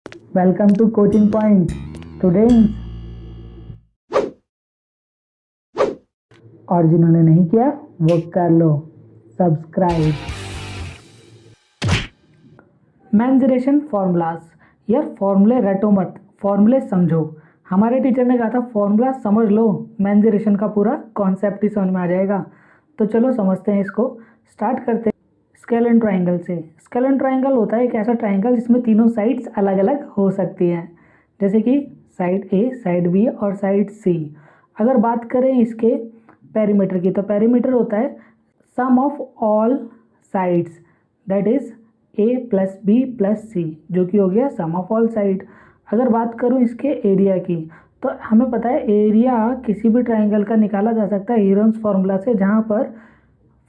Welcome to coaching point students. और जिन्होंने नहीं किया वो कर लो सब्सक्राइब। मेंसुरेशन फॉर्मूलाज, यार फॉर्मूले रटो मत, फॉर्मूले समझो। हमारे टीचर ने कहा था फॉर्मूला समझ लो, मेंसुरेशन का पूरा कॉन्सेप्ट ही समझ में आ जाएगा। तो चलो समझते हैं इसको, स्टार्ट करते हैं। स्केल एंड ट्राइंगल से। स्केल एंड ट्राइंगल होता है एक ऐसा ट्राइंगल जिसमें तीनों साइड्स अलग अलग हो सकती हैं, जैसे कि साइड ए, साइड बी और साइड सी। अगर बात करें इसके पेरीमीटर की, तो पेरीमीटर होता है sum of all sides, that is A plus B plus C, जो कि हो गया सम ऑफ ऑल साइड। अगर बात करूं इसके एरिया की, तो हमें पता है एरिया किसी भी ट्राइंगल का निकाला जा सकता है हीरोन्स फार्मूला से, जहां पर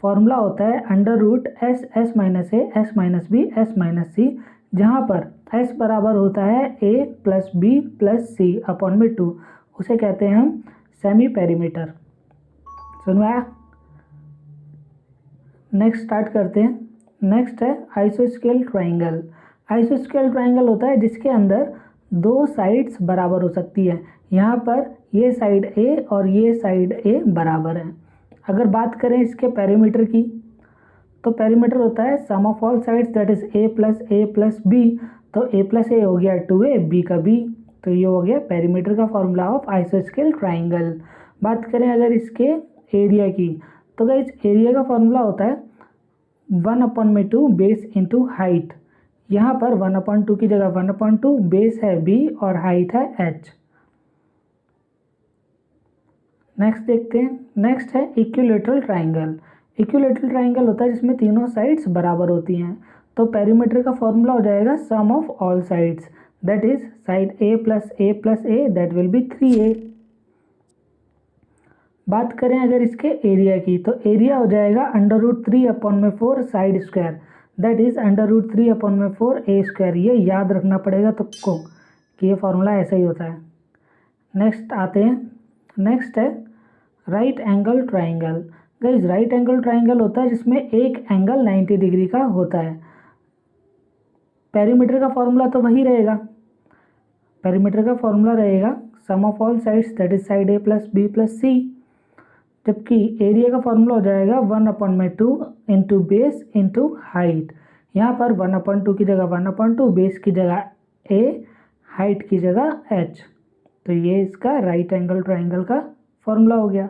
फॉर्मूला होता है under root S S minus A S minus B S minus C, जहाँ पर एस बराबर होता है A plus B plus C upon में 2। उसे कहते हैं हम सेमी पेरीमीटर। समझ में आया? नेक्स्ट स्टार्ट करते हैं। नेक्स्ट है आइसोस्केल ट्राइंगल। आइसोस्केल ट्राइंगल होता है जिसके अंदर दो साइड्स बराबर हो सकती है। यहाँ पर ये साइड ए और ये साइड ए बराबर है। अगर बात करें इसके पेरीमीटर की, तो पेरीमीटर होता है sum of all sides, that is A plus B. तो ए प्लस ए हो गया 2a, बी का बी। तो ये हो गया पेरीमीटर का फॉर्मूला ऑफ आइसोस्केल ट्राइंगल। बात करें अगर इसके एरिया की, तो गाइस एरिया का फॉर्मूला होता है 1/2 बेस इंटू हाइट। यहाँ पर 1/2 की जगह 1/2 बेस है b और हाइट है h। नेक्स्ट देखते हैं। नेक्स्ट है इक्विलेटरल ट्राइंगल। इक्विलेटरल ट्राइंगल होता है जिसमें तीनों साइड्स बराबर होती हैं। तो पेरीमीटर का फॉर्मूला हो जाएगा sum of all sides, that is side A plus A that will be 3a। बात करें अगर इसके एरिया की, तो एरिया हो जाएगा under root 3/4 side square, that is under root 3/4 a square. ये याद रखना पड़ेगा तुमको कि ये फॉर्मूला ऐसा ही होता है। नेक्स्ट आते हैं। नेक्स्ट है right angle triangle. Guys right angle triangle होता है जिसमें एक एंगल 90 डिग्री का होता है। पेरीमीटर का फॉर्मूला तो वही रहेगा, पेरीमीटर का फॉर्मूला रहेगा sum of all sides, that is side A plus B plus C. जबकि एरिया का फॉर्मूला हो जाएगा 1/2 इंटू बेस इंटू हाइट। यहाँ पर 1/2 की जगह 1/2, बेस की जगह ए, हाइट की जगह h। तो ये इसका राइट एंगल ट्राइंगल का फॉर्मूला हो गया।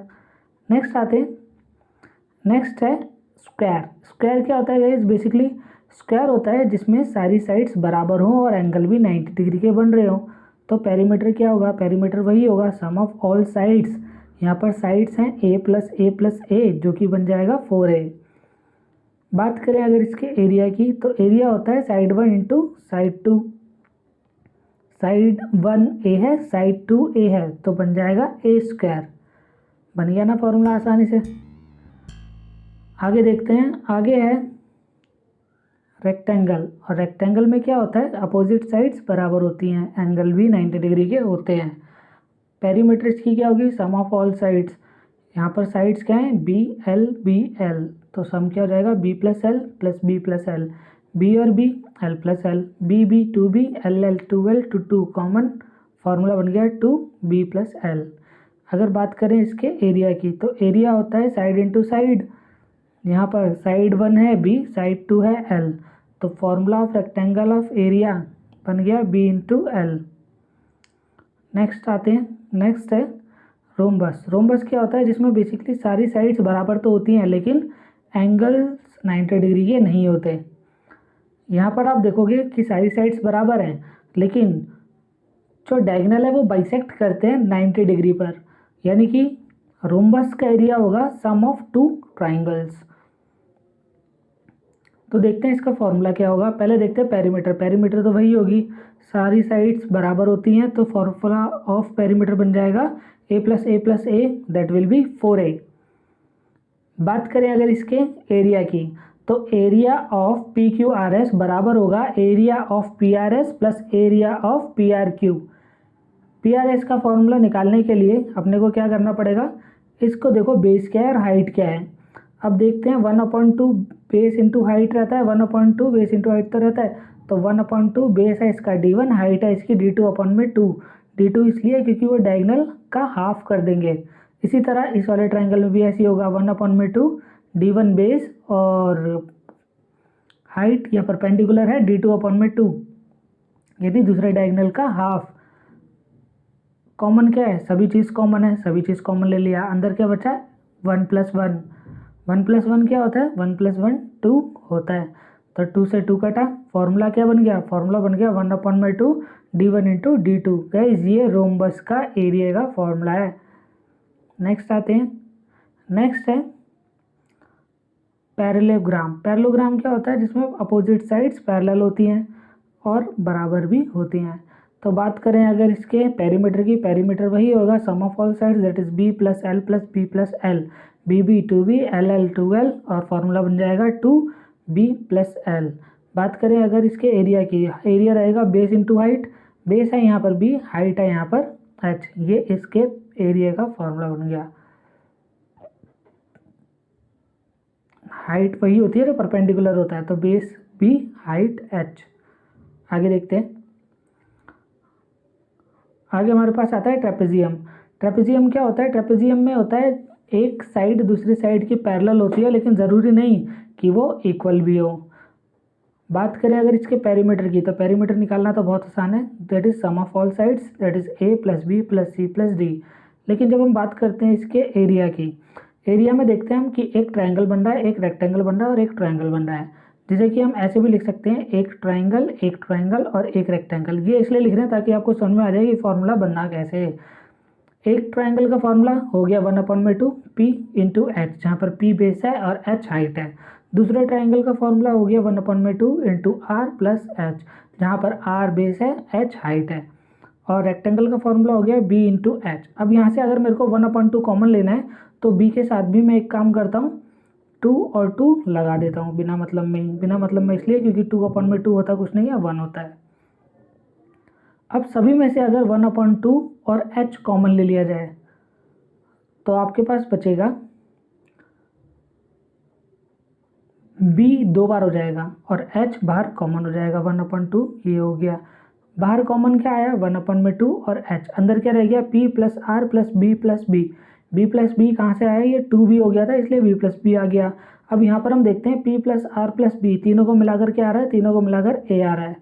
नेक्स्ट आते हैं। नेक्स्ट है स्क्वायर। स्क्वायर क्या होता है गाइस? बेसिकली स्क्वायर होता है जिसमें सारी साइड्स बराबर हों और एंगल भी 90 डिग्री के बन रहे हों। तो पेरीमीटर क्या होगा? पेरीमीटर वही होगा सम ऑफ ऑल साइड्स। यहाँ पर साइड्स हैं ए प्लस ए, जो कि बन जाएगा 4a। बात करें अगर इसके एरिया की, तो एरिया होता है साइड 1 इंटू साइड 2। साइड 1 ए है, साइड 2 ए है, तो बन जाएगा ए स्क्वायर। बन गया ना फॉर्मूला आसानी से। आगे देखते हैं। आगे है रेक्टेंगल। और रेक्टेंगल में क्या होता है? अपोजिट साइड्स बराबर होती हैं, एंगल भी 90 डिग्री के होते हैं। पेरीमीटर की क्या होगी? Sum of all sides. यहाँ पर साइड्स क्या हैं? B L. तो सम क्या हो जाएगा? बी प्लस एल, बी और B, L plus L, B 2b, L 2l, 2 common, formula बन गया 2b प्लस एल। अगर बात करें इसके एरिया की, तो एरिया होता है साइड इंटू साइड। यहाँ पर साइड 1 है b, साइड 2 है l, तो formula of rectangle of area बन गया b इंटू एल। नेक्स्ट आते हैं। नेक्स्ट है रोम्बस। रोम्बस क्या होता है? जिसमें बेसिकली सारी साइड्स बराबर तो होती हैं लेकिन एंगल्स 90 डिग्री के नहीं होते। यहाँ पर आप देखोगे कि सारी साइड्स बराबर हैं, लेकिन जो डायगोनल है वो बाइसेक्ट करते हैं 90 डिग्री पर, यानी कि रोम्बस का एरिया होगा सम ऑफ 2 ट्राइंगल्स। तो देखते हैं इसका फॉर्मूला क्या होगा। पहले देखते हैं पेरीमीटर। पेरीमीटर तो वही होगी, सारी साइड्स बराबर होती हैं, तो फॉर्मूला ऑफ पेरीमीटर बन जाएगा A plus A that will be 4a। बात करें अगर इसके एरिया की, तो area of P Q R S बराबर होगा area of P R S plus area of P R Q. P R S का फॉर्मूला निकालने के लिए अपने को क्या करना पड़ेगा? इसको देखो बेस क्या है और हाइट क्या है। अब देखते हैं 1/2 बेस इंटू हाइट रहता है, 1/2 बेस इंटू हाइट तो रहता है, तो 1/2 बेस है इसका d1, हाइट है इसकी d2/2। d2 इसलिए क्योंकि वो डायगोनल का हाफ कर देंगे। इसी तरह इस वाले ट्राइंगल में भी ऐसी होगा 1/2 d1 बेस और हाइट या परपेंडिकुलर है d2/2, यदि दूसरे डायगोनल का हाफ। कॉमन क्या है, सभी चीज़ कॉमन है, सभी चीज़ कॉमन ले लिया, अंदर क्या बचा है 1+1। 1+1 क्या होता है, 1+1 2 होता है, तो 2 से 2 कटा, फॉर्मूला क्या बन गया, फॉर्मूला बन गया 1/2 d1 इंटू d2। गाइस ये रोम्बस का एरिया का फॉर्मूला है। नेक्स्ट आते हैं, नेक्स्ट है पैरेललोग्राम। पैरेललोग्राम क्या होता है, जिसमें अपोजिट साइड्स पैरेलल होती हैं और बराबर भी होती हैं। तो बात करें अगर इसके पेरीमीटर की, पेरीमीटर वही होगा sum of all sides that is b plus L plus B plus L, b 2b L L 2l, और फॉर्मूला बन जाएगा 2b प्लस एल। बात करें अगर इसके एरिया की, एरिया रहेगा बेस इंटू हाइट, बेस है यहाँ पर b, हाइट है यहाँ पर h, ये इसके एरिया का फॉर्मूला बन गया। हाइट वही होती है जो परपेंडिकुलर होता है, तो बेस b हाइट h। आगे देखते हैं, आगे हमारे पास आता है ट्रेपेजियम। ट्रेपेजियम क्या होता है, ट्रेपेजियम में होता है एक साइड दूसरी साइड की पैरेलल होती है, लेकिन ज़रूरी नहीं कि वो इक्वल भी हो। बात करें अगर इसके पेरीमीटर की, तो पेरीमीटर निकालना तो बहुत आसान है, that is sum of all sides that is a plus B plus C plus D. लेकिन जब हम बात करते हैं इसके एरिया की, एरिया में देखते हैं हम कि एक ट्राइंगल बन रहा है, एक रेक्टेंगल बन रहा है और एक ट्राइंगल बन रहा है। जैसे कि हम ऐसे भी लिख सकते हैं एक ट्राइंगल और एक रेक्टेंगल। ये इसलिए लिख रहे हैं ताकि आपको समझ में आ जाए कि फॉर्मूला बनना कैसे है। एक ट्राइंगल का फॉर्मूला हो गया 1/2 p इंटू एच, जहाँ पर p बेस है और h हाइट है। दूसरे ट्राइंगल का फॉर्मूला हो गया 1/2 इंटू आर प्लस एच, जहाँ पर r बेस है h हाइट है। और रेक्टेंगल का फॉर्मूला हो गया b इंटू एच। अब यहाँ से अगर मेरे को 1/2 कॉमन लेना है, तो b के साथ भी मैं एक काम करता हूँ, 2 और 2 लगा देता हूँ बिना मतलब में ही। बिना मतलब में इसलिए क्योंकि 2/2 होता कुछ नहीं है, 1 होता है। अब सभी में से अगर 1/2 और h कॉमन ले लिया जाए, तो आपके पास बचेगा b 2 बार हो जाएगा और h बाहर कॉमन हो जाएगा, 1/2 ये हो गया। बाहर कॉमन क्या आया 1/2 और h, अंदर क्या रह गया p plus R plus B plus B. b plus B कहाँ से आया, ये 2b हो गया था इसलिए b प्लस बी आ गया। अब यहाँ पर हम देखते हैं p plus R plus B तीनों को मिलाकर क्या आ रहा है, तीनों को मिलाकर a आ रहा है।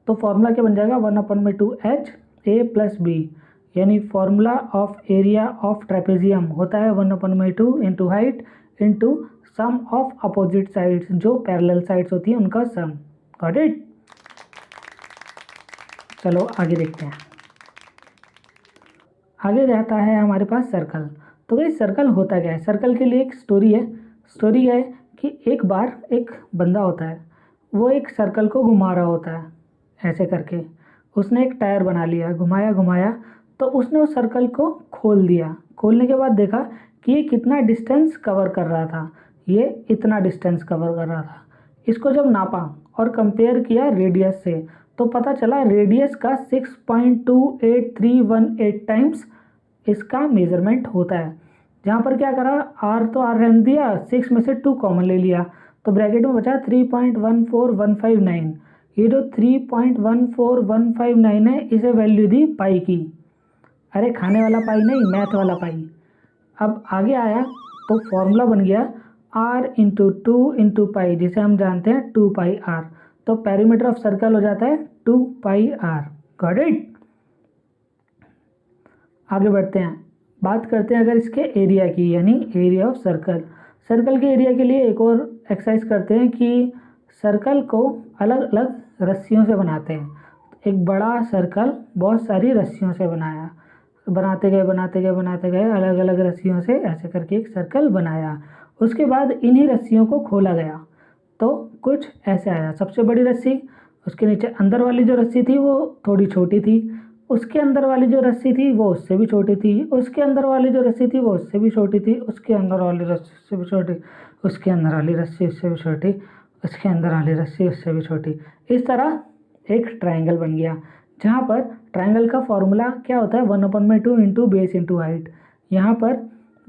तो फॉर्मूला क्या बन जाएगा 1/2 h a प्लस बी, यानी formula of area of trapezium होता है 1/2 into height into sum of opposite sides, जो पैरेलल साइड्स होती हैं उनका सम। Got it. चलो आगे देखते हैं, आगे जाता है हमारे पास सर्कल। तो भाई सर्कल होता क्या है, सर्कल के लिए एक स्टोरी है। स्टोरी है कि एक बार एक बंदा होता है, वो एक सर्कल को घुमा रहा होता है ऐसे करके। उसने एक टायर बना लिया, घुमाया घुमाया, तो उसने उस सर्कल को खोल दिया। खोलने के बाद देखा कि ये कितना डिस्टेंस कवर कर रहा था, ये इतना डिस्टेंस कवर कर रहा था। इसको जब नापा और कंपेयर किया रेडियस से, तो पता चला रेडियस का 6.28318 टाइम्स इसका मेजरमेंट होता है। जहाँ पर क्या करा, आर तो आर रहने दिया, 6 में से 2 कॉमन ले लिया, तो ब्रैकेट में बचा 3.14159। ये जो 3.14159 है, इसे वैल्यू दी पाई की। अरे खाने वाला पाई नहीं, मैथ वाला पाई। अब आगे आया तो फॉर्मूला बन गया r इंटू 2 इंटू पाई, जिसे हम जानते हैं 2 पाई r। तो पेरीमीटर ऑफ सर्कल हो जाता है 2 पाई r। Got it. आगे बढ़ते हैं, बात करते हैं अगर इसके एरिया की, यानी एरिया ऑफ सर्कल। सर्कल के एरिया के लिए एक और एक्सरसाइज करते हैं कि सर्कल को अलग अलग रस्सियों से बनाते हैं। एक बड़ा सर्कल बहुत सारी रस्सियों से बनाया, बनाते गए बनाते गए बनाते गए, अलग अलग रस्सियों से ऐसे करके एक सर्कल बनाया। उसके बाद इन्हीं रस्सियों को खोला गया तो कुछ ऐसे आया। सबसे बड़ी रस्सी, उसके नीचे अंदर वाली जो रस्सी थी वो थोड़ी छोटी थी, उसके अंदर वाली जो रस्सी थी वो उससे भी छोटी थी, उसके अंदर वाली जो रस्सी थी वो उससे भी छोटी थी, उसके अंदर वाली रस्सी उससे भी छोटी, उसके अंदर वाली रस्सी उससे भी छोटी, उसके अंदर वाली रस्सी उससे भी छोटी। इस तरह एक ट्राइंगल बन गया, जहाँ पर ट्राइंगल का फॉर्मूला क्या होता है 1/2 इंटू बेस इंटू हाइट। यहाँ पर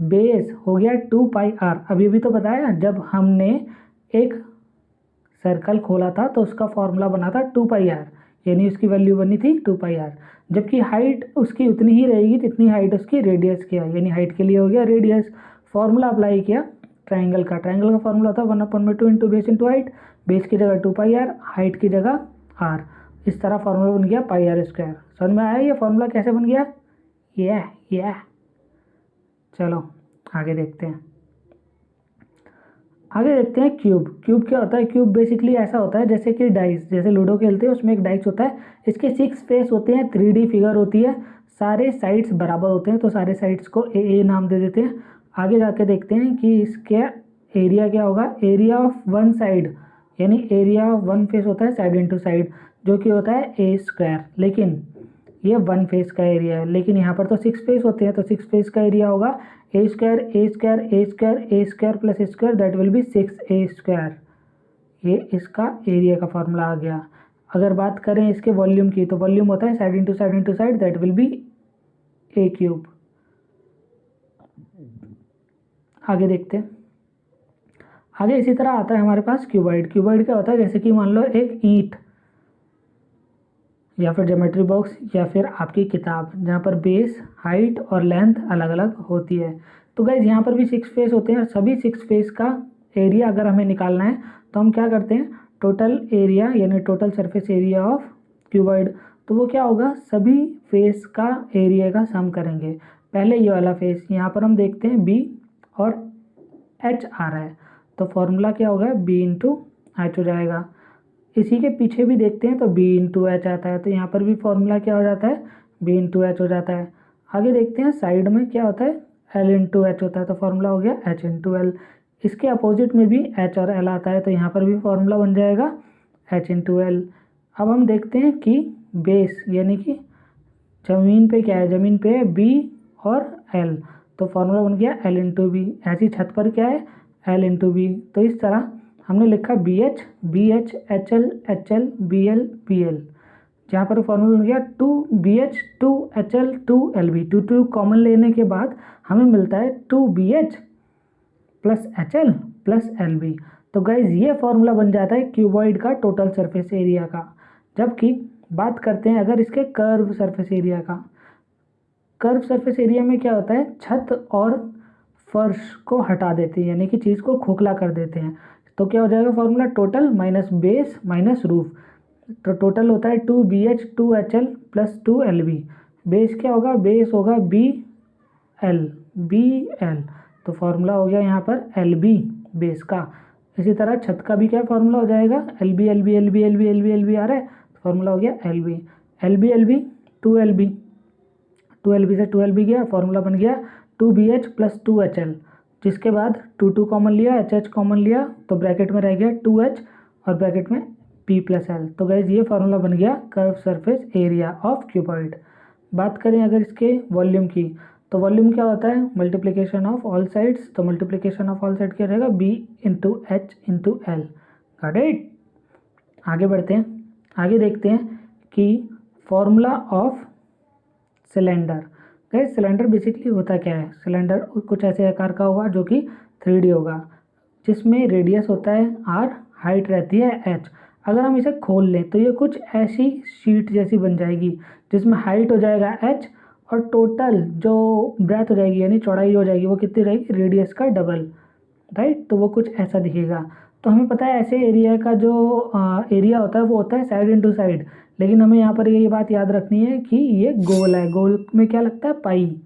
बेस हो गया 2πr। अभी भी तो बताया जब हमने एक सर्कल खोला था तो उसका फॉर्मूला बना था 2πr, यानी उसकी वैल्यू बनी थी 2πr। जबकि हाइट उसकी उतनी ही रहेगी जितनी हाइट उसकी रेडियस की है, यानी हाइट के लिए हो गया रेडियस। फॉर्मूला अप्लाई किया ट्राइंगल का फॉर्मूला था 1/2 into base into height, base की जगह 2πr, हाइट की जगह r। इस तरह फॉर्मूला बन गया πr²। समझ में आया ये फॉर्मूला कैसे बन गया? ये चलो आगे देखते हैं। क्यूब क्या होता है? क्यूब बेसिकली ऐसा होता है जैसे कि डाइस, जैसे लूडो खेलते हैं उसमें एक डाइस होता है, इसके 6 फेस होते हैं, 3D फिगर होती है, सारे साइड्स बराबर होते हैं, तो सारे साइड्स को ए नाम दे देते हैं। आगे जाके देखते हैं कि इसके एरिया क्या होगा। एरिया ऑफ वन साइड, यानी एरिया ऑफ वन फेस होता है साइड इंटू साइड, जो कि होता है a²। लेकिन ये वन फेस का एरिया है, लेकिन यहाँ पर तो 6 फेस होते हैं, तो 6 फेस का एरिया होगा a² plus a² that will B 6a²। ये इसका एरिया का फॉर्मूला आ गया। अगर बात करें इसके वॉल्यूम की, तो वॉल्यूम होता है side into side that will B a³। आगे देखते हैं। आगे इसी तरह आता है हमारे पास क्यूबॉइड क्या होता है? जैसे कि मान लो एक ईंट या फिर ज्योमेट्री बॉक्स या फिर आपकी किताब, जहाँ पर बेस, हाइट और लेंथ अलग अलग होती है। तो गाइज यहाँ पर भी 6 फेस होते हैं, और सभी 6 फेस का एरिया अगर हमें निकालना है तो हम क्या करते हैं, टोटल एरिया यानी total surface area of cuboid, तो वो क्या होगा, सभी फेस का एरिया का सम करेंगे। पहले ये वाला फेस, यहाँ पर हम देखते हैं बी और एच आ रहा है, तो फॉर्मूला क्या होगा, बी इंटू एच हो जाएगा। इसी के पीछे भी देखते हैं तो b इंटू एच आता है, तो यहाँ पर भी फॉर्मूला क्या हो जाता है, b इंटू एच हो जाता है। आगे देखते हैं साइड में क्या होता है, l इंटू एच होता है, तो फॉर्मूला हो गया h इंटू एल। इसके अपोजिट में भी h और l आता है, तो यहाँ पर भी फॉर्मूला बन जाएगा h इंटू एल। अब हम देखते हैं कि बेस यानी कि ज़मीन पे क्या है, ज़मीन पे है b और l, तो फॉर्मूला बन गया l इंटू बी। ऐसी छत पर क्या है, l इंटू बी। तो इस तरह हमने लिखा BH HL HL BL BL, जहाँ पर फॉर्मूला बन गया 2BH 2HL 2LB। 2 कॉमन लेने के बाद हमें मिलता है 2BH plus HL plus LB। तो गाइज ये फॉर्मूला बन जाता है क्यूबॉइड का टोटल सरफेस एरिया का। जबकि बात करते हैं अगर इसके कर्व सरफेस एरिया का। कर्व सरफेस एरिया में क्या होता है, छत और फर्श को हटा देते हैं, यानी कि चीज़ को खोखला कर देते हैं। तो क्या हो जाएगा formula, total minus base minus roof, तो टोटल होता है 2BH 2HL plus 2LB। Base क्या होगा, बेस होगा BL, तो फॉर्मूला हो गया यहाँ पर LB बेस का। इसी तरह छत का भी क्या फॉर्मूला हो जाएगा, LB आ रहा है, तो फॉर्मूला हो गया LB 2LB से 2LB गया, फॉर्मूला बन गया 2BH प्लस 2HL, जिसके बाद 2 कॉमन लिया, HH कॉमन लिया, तो ब्रैकेट में रह गया 2H और ब्रैकेट में P प्लस L। तो गैस ये फॉर्मूला बन गया curve surface area of cuboid. बात करें अगर इसके वॉल्यूम की, तो वॉल्यूम क्या होता है, मल्टीप्लिकेशन ऑफ ऑल साइड्स, तो मल्टीप्लिकेशन ऑफ ऑल साइड क्या रहेगा, B into H into L. Got it. आगे बढ़ते हैं, आगे देखते हैं कि formula of cylinder. Gas cylinder basically होता क्या है, सिलेंडर कुछ ऐसे आकार का होगा जो कि 3D होगा, जिसमें रेडियस होता है r, हाइट रहती है h। अगर हम इसे खोल लें तो ये कुछ ऐसी शीट जैसी बन जाएगी, जिसमें हाइट हो जाएगा h और टोटल जो ब्रेथ हो जाएगी यानी चौड़ाई हो जाएगी वो कितनी रहेगी, रेडियस का डबल, राइट। तो वो कुछ ऐसा दिखेगा। तो हमें पता है ऐसे एरिया का जो एरिया होता है वो होता है साइड इंटू साइड, लेकिन हमें यहाँ पर ये बात याद रखनी है कि ये गोल है, गोल में क्या लगता है, पाई।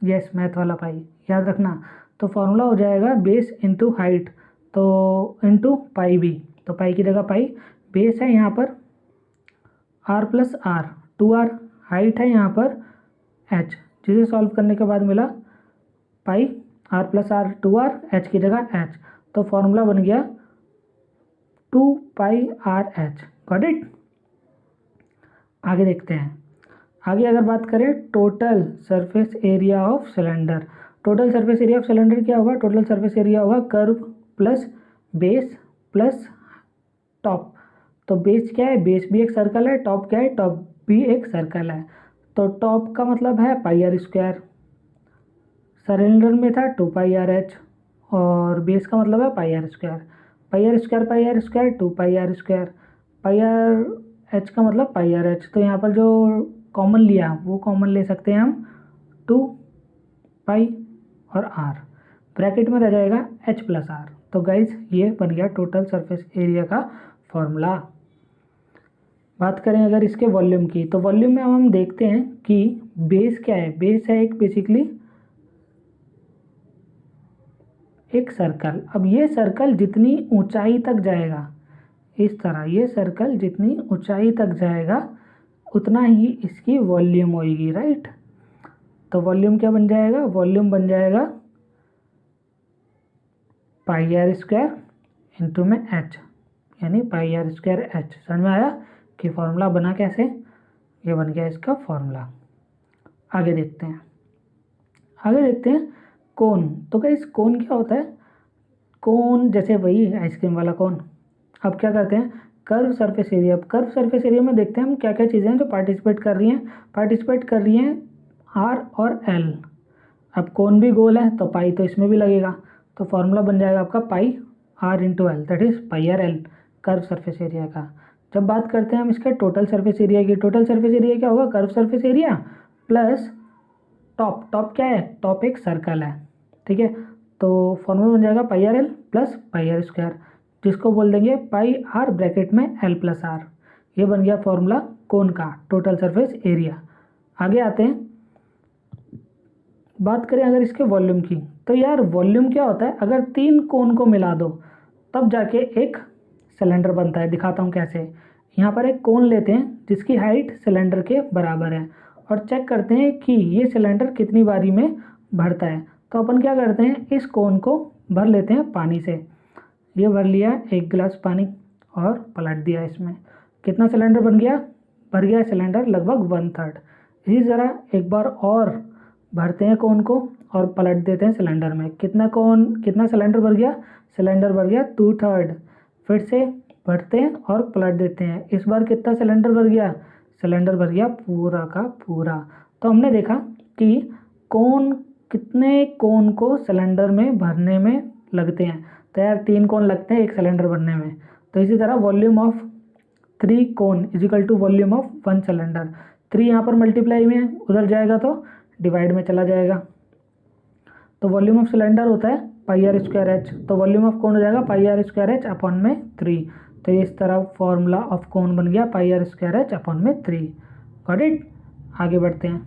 यस, मैथ वाला पाई याद रखना। तो फॉर्मूला हो जाएगा बेस इंटू हाइट, तो इंटू पाई भी, तो पाई की जगह पाई। बेस है यहाँ पर r plus r 2r, height है यहाँ पर h, जिसे सॉल्व करने के बाद मिला पाई r plus r 2r, h की जगह h, तो फॉर्मूला बन गया 2πRh। Got it. आगे देखते हैं। आगे अगर बात करें total surface area of cylinder, total surface area of cylinder क्या होगा, टोटल सरफेस एरिया होगा curve plus base plus top. तो बेस क्या है, बेस भी एक सर्कल है, टॉप क्या है, टॉप भी एक सर्कल है। तो टॉप का मतलब है πr², सिलेंडर में था 2 पाई आर एच और बेस का मतलब है pi R square, pi R square pi R square 2 pi R square, pi R H का मतलब पाई आर एच। तो यहाँ पर जो कॉमन लिया वो कॉमन ले सकते हैं हम 2 पाई और आर, ब्रैकेट में रह जाएगा एच प्लस आर। तो गाइज ये बन गया टोटल सरफेस एरिया का फॉर्मूला। बात करें अगर इसके वॉल्यूम की, तो वॉल्यूम में अब हम देखते हैं कि बेस क्या है। बेस है एक बेसिकली एक सर्कल। अब ये सर्कल जितनी ऊंचाई तक जाएगा, इस तरह ये सर्कल जितनी ऊंचाई तक जाएगा उतना ही इसकी वॉल्यूम होगी, राइट। तो वॉल्यूम क्या बन जाएगा, वॉल्यूम बन जाएगा पाई आर स्क्वायर इंटू में एच, यानी पाई आर स्क्वायर एच। समझ में आया कि फॉर्मूला बना कैसे, ये बन गया इसका फॉर्मूला। आगे देखते हैं, आगे देखते हैं कोन। तो क्या इस कोन क्या होता है, कोन जैसे वही आइसक्रीम वाला कोन। अब क्या करते हैं, कर्व सरफेस एरिया। अब कर्व सरफेस एरिया में देखते हैं हम क्या क्या चीज़ें हैं जो पार्टिसिपेट कर रही हैं। पार्टिसिपेट कर रही हैं आर और एल। अब कोन भी गोल है तो पाई तो इसमें भी लगेगा, तो फॉर्मूला बन जाएगा आपका pi R into L, that is pi R L curve surface area का। जब बात करते हैं हम इसके टोटल सरफेस एरिया की, टोटल सरफेस एरिया क्या होगा, curve surface area plus top. Top क्या है, टॉप एक सर्कल है, ठीक है। तो फॉर्मूला बन जाएगा pi R L plus pi R square, जिसको बोल देंगे पाई आर ब्रैकेट में एल प्लस आर। ये बन गया फॉर्मूला कोन का टोटल सरफेस एरिया। आगे आते हैं, बात करें अगर इसके वॉल्यूम की, तो यार वॉल्यूम क्या होता है, अगर 3 कोन को मिला दो तब जाके एक सिलेंडर बनता है। दिखाता हूँ कैसे। यहाँ पर एक कोन लेते हैं जिसकी हाइट सिलेंडर के बराबर है और चेक करते हैं कि ये सिलेंडर कितनी बारी में भरता है। तो अपन क्या करते हैं, इस कोन को भर लेते हैं पानी से। ये भर लिया 1 गिलास पानी और पलट दिया इसमें। कितना सिलेंडर बन गया, भर गया सिलेंडर लगभग 1/3। इसी तरह एक बार और भरते हैं कोन को और पलट देते हैं सिलेंडर में। कितना सिलेंडर भर गया, सिलेंडर भर गया 2/3। फिर से भरते हैं और पलट देते हैं। इस बार कितना सिलेंडर भर गया, सिलेंडर भर गया पूरा का पूरा। तो हमने देखा कि कितने कोन को सिलेंडर में भरने में लगते हैं। तो यार 3 कोन लगते हैं एक सिलेंडर भरने में। तो इसी तरह volume of 3 cone is equal to volume of 1 cylinder. 3 यहाँ पर मल्टीप्लाई में है, उधर जाएगा तो डिवाइड में चला जाएगा। तो वॉल्यूम ऑफ सिलेंडर होता है पाई आर स्क्वायर एच, तो वॉल्यूम ऑफ कोन हो जाएगा pi R square H upon में 3। तो इस तरह फॉर्मूला ऑफ कोन बन गया पाई आर स्क्वायर एच अपॉन में 3। Got it. आगे बढ़ते हैं,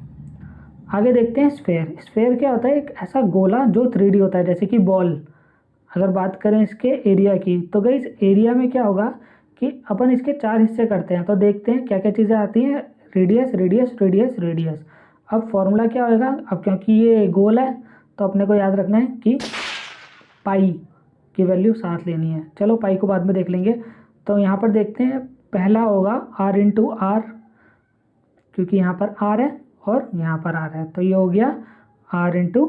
आगे देखते हैं स्फेयर। स्फेयर क्या होता है, एक ऐसा गोला जो 3D होता है, जैसे कि बॉल। अगर बात करें इसके एरिया की, तो गाइस एरिया में क्या होगा कि अपन इसके 4 हिस्से करते हैं। तो देखते हैं क्या क्या चीज़ें आती हैं, रेडियस रेडियस रेडियस रेडियस। अब फॉर्मूला क्या होगा, अब क्योंकि ये गोल है तो अपने को याद रखना है कि पाई की वैल्यू साथ लेनी है। चलो पाई को बाद में देख लेंगे। तो यहाँ पर देखते हैं, पहला होगा आर इंटू आर, क्योंकि यहाँ पर आर है और यहाँ पर आर है, तो ये हो गया आर इंटू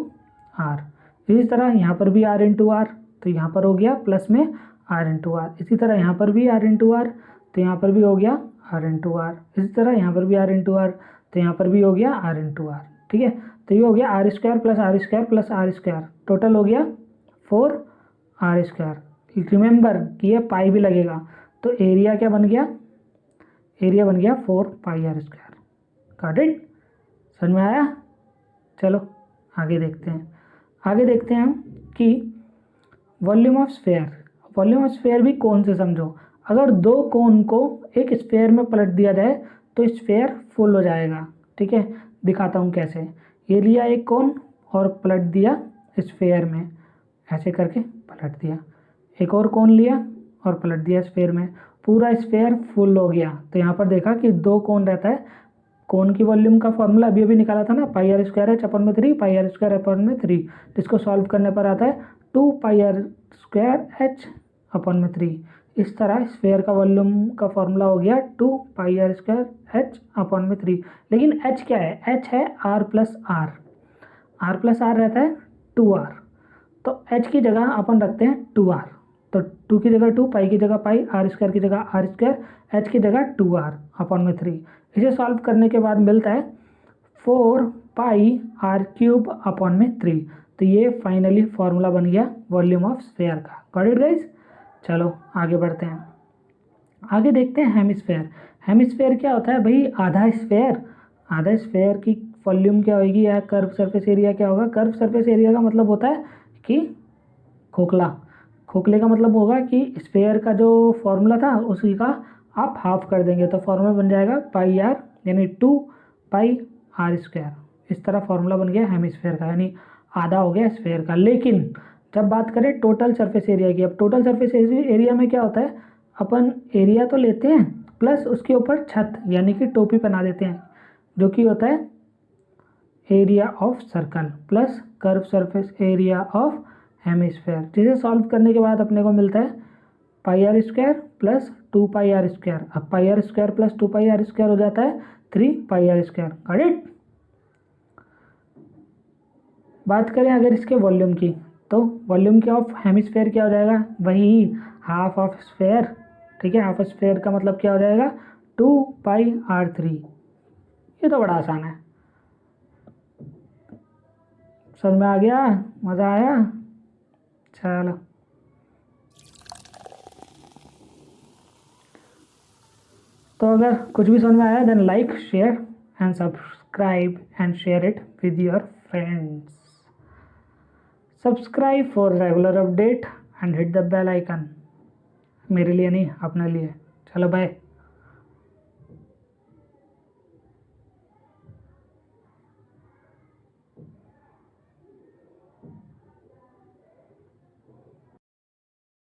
आर। इसी तरह यहाँ पर भी आर इंटू आर, तो यहाँ पर हो गया प्लस में आर इंटू आर। इसी तरह यहाँ पर भी आर इंटू आर, तो यहाँ पर भी हो गया आर इंटू आर। इसी तरह यहाँ पर भी आर इंटू आर, तो यहाँ पर भी हो गया आर इंटू आर। ठीक है, तो ये हो गया R square plus R square plus R square, total हो गया 4 आर स्क्वायर। रिमेंबर कि ये पाई भी लगेगा, तो एरिया क्या बन गया, एरिया बन गया 4 पाई आर स्क्वायर। गॉट इट, समझ में आया। चलो आगे देखते हैं, आगे देखते हैं हम कि volume of sphere. Volume of sphere भी कोन से समझो। अगर 2 कोन को एक स्फेयर में पलट दिया जाए तो स्फेयर फुल हो जाएगा। ठीक है, दिखाता हूँ कैसे। ये लिया एक कोन और पलट दिया स्फेयर में, ऐसे करके पलट दिया। एक और कोन लिया और पलट दिया स्फेयर में, पूरा स्फेयर फुल हो गया। तो यहाँ पर देखा कि 2 कोन रहता है। कोन की वॉल्यूम का फॉर्मूला अभी अभी निकाला था ना, पाई आर स्क्वायर एच अपॉन में 3, पाई आर स्क्वायर अपॉन में 3, जिसको सॉल्व करने पर आता है 2 pi R square H upon में 3। इस तरह स्फेयर का वॉल्यूम का फॉर्मूला हो गया 2 pi R square H upon में 3। लेकिन एच क्या है, एच है R plus R. R plus R रहता है 2r, तो एच की जगह अपन रखते हैं 2r। तो 2 की जगह 2, पाई की जगह पाई, आर स्क्वायर की जगह आर स्क्वायर, एच की जगह 2r अपॉन में 3। इसे सॉल्व करने के बाद मिलता है 4 पाई आर क्यूब अपॉन में 3। तो ये फाइनली फॉर्मूला बन गया वॉल्यूम ऑफ स्फेयर का। Got it guys? चलो आगे बढ़ते हैं। आगे देखते हैं हेमिस्फेयर। हेमिस्फेयर क्या होता है भाई? आधा स्फेयर। आधा स्फेयर की वॉल्यूम क्या होगी या कर्व सरफेस एरिया क्या होगा? कर्व सरफेस एरिया का मतलब होता है कि खोखला। खोखले का मतलब होगा कि स्फेयर का जो फॉर्मूला था उसी का आप हाफ कर देंगे, तो फॉर्मूला बन जाएगा पाई आर, यानी 2 पाई r²। इस तरह फॉर्मूला बन गया हेमिस्फेयर का, यानी आधा हो गया स्फेयर का। लेकिन जब बात करें टोटल सरफेस एरिया की, अब टोटल सरफेस एरिया में क्या होता है, अपन एरिया तो लेते हैं प्लस उसके ऊपर छत यानी कि टोपी बना देते हैं, जो कि होता है area of circle plus curve surface area of hemisphere. जिसे सॉल्व करने के बाद अपने को मिलता है πr² प्लस 2πr²। अब πr² प्लस 2πr² हो जाता है 3πr²। Got it? बात करें अगर इसके वॉल्यूम की, तो वॉल्यूम के ऑफ हेमिस्फेयर क्या हो जाएगा? वही हाफ ऑफ स्फेयर। ठीक है, हाफ स्फेयर का मतलब क्या हो जाएगा? 2πr3। ये तो बड़ा आसान है, समझ में आ गया? मज़ा आया? चलो, तो अगर कुछ भी समझ में आया then like, share and subscribe and share it with your friends. Subscribe for regular update and hit the bell icon. मेरे लिए नहीं, अपने लिए। चलो बाय।